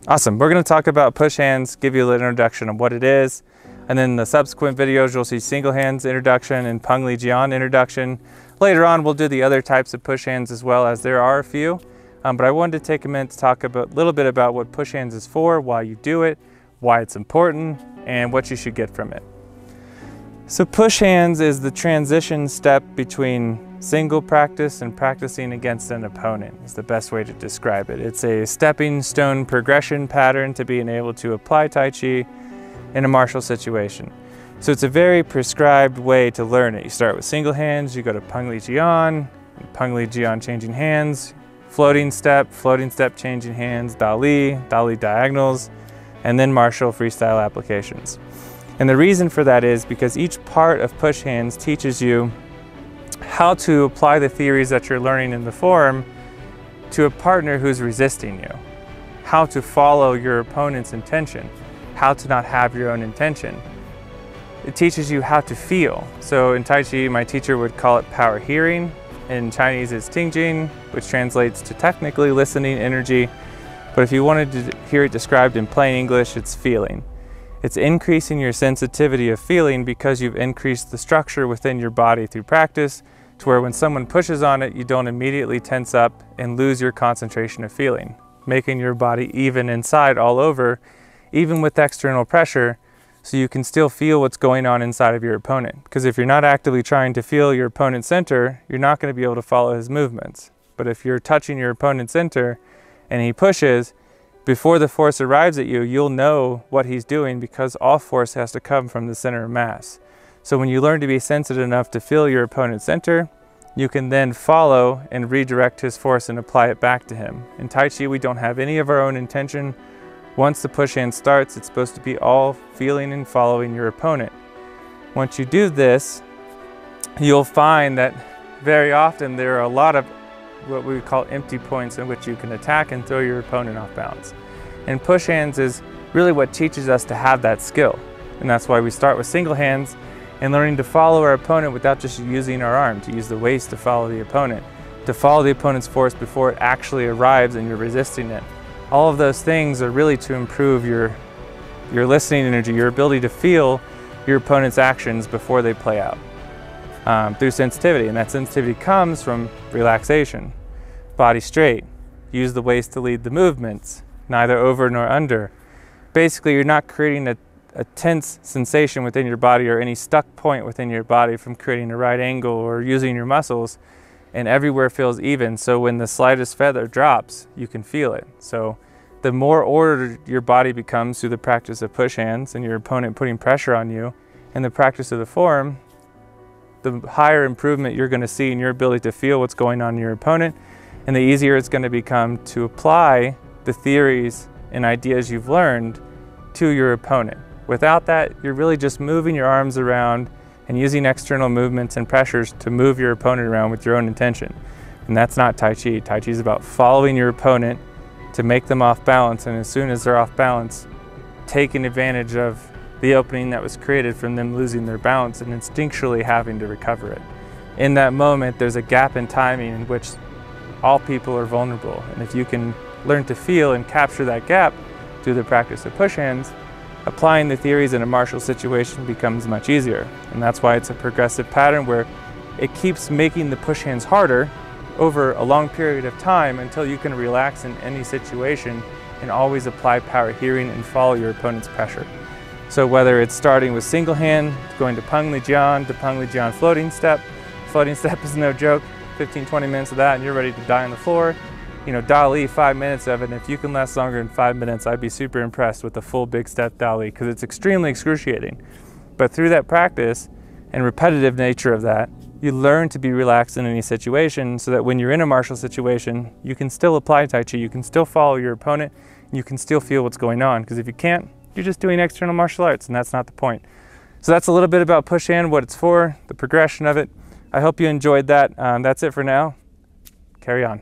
Awesome. We're going to talk about push hands, give you a little introduction of what it is, and then in the subsequent videos you'll see single hands introduction and Peng Li Jian introduction. Later on we'll do the other types of push hands as well, as there are a few, but I wanted to take a minute to talk a little bit about what push hands is for, why you do it, why it's important, and what you should get from it. So push hands is the transition step between single practice and practicing against an opponent is the best way to describe it. It's a stepping stone progression pattern to being able to apply Tai Chi in a martial situation. So it's a very prescribed way to learn it. You start with single hands, you go to Peng Li Jian, changing hands, floating step changing hands, Dali diagonals, and then martial freestyle applications. And the reason for that is because each part of push hands teaches you how to apply the theories that you're learning in the form to a partner who's resisting you, how to follow your opponent's intention, how to not have your own intention. It teaches you how to feel. So in Tai Chi, my teacher would call it power hearing. In Chinese, it's Tingjing, which translates to technically listening energy. But if you wanted to hear it described in plain English, it's feeling. It's increasing your sensitivity of feeling because you've increased the structure within your body through practice, to where when someone pushes on it, you don't immediately tense up and lose your concentration of feeling, making your body even inside all over, even with external pressure, so you can still feel what's going on inside of your opponent. Because if you're not actively trying to feel your opponent's center, you're not going to be able to follow his movements. But if you're touching your opponent's center and he pushes, before the force arrives at you, you'll know what he's doing, because all force has to come from the center of mass. So when you learn to be sensitive enough to feel your opponent's center, you can then follow and redirect his force and apply it back to him. In Tai Chi, we don't have any of our own intention. Once the push hand starts, it's supposed to be all feeling and following your opponent. Once you do this, you'll find that very often there are a lot of what we call empty points in which you can attack and throw your opponent off balance. And push hands is really what teaches us to have that skill. And that's why we start with single hands and learning to follow our opponent without just using our arm, to use the waist to follow the opponent, to follow the opponent's force before it actually arrives and you're resisting it. All of those things are really to improve your listening energy, your ability to feel your opponent's actions before they play out through sensitivity. And that sensitivity comes from relaxation, body straight, use the waist to lead the movements, neither over nor under. Basically, you're not creating a tense sensation within your body or any stuck point within your body from creating a right angle or using your muscles, and everywhere feels even. So when the slightest feather drops, you can feel it. So the more ordered your body becomes through the practice of push hands and your opponent putting pressure on you and the practice of the form, the higher improvement you're going to see in your ability to feel what's going on in your opponent, and the easier it's going to become to apply the theories and ideas you've learned to your opponent. Without that, you're really just moving your arms around and using external movements and pressures to move your opponent around with your own intention. And that's not Tai Chi. Tai Chi is about following your opponent to make them off balance, and as soon as they're off balance, taking advantage of the opening that was created from them losing their balance and instinctually having to recover it. In that moment, there's a gap in timing in which all people are vulnerable. And if you can learn to feel and capture that gap through the practice of push hands, applying the theories in a martial situation becomes much easier. And that's why it's a progressive pattern where it keeps making the push hands harder over a long period of time until you can relax in any situation and always apply power hearing and follow your opponent's pressure. So whether it's starting with single hand, going to Peng Li Jian floating step is no joke, 15-20 minutes of that and you're ready to die on the floor. You know, Dali, 5 minutes of it, and if you can last longer than 5 minutes, I'd be super impressed with the full big step Dali, because it's extremely excruciating. But through that practice and repetitive nature of that, you learn to be relaxed in any situation, so that when you're in a martial situation, you can still apply Tai Chi, you can still follow your opponent, and you can still feel what's going on. Because if you can't, you're just doing external martial arts, and that's not the point. So that's a little bit about push hand, what it's for, the progression of it. I hope you enjoyed that. That's it for now. Carry on.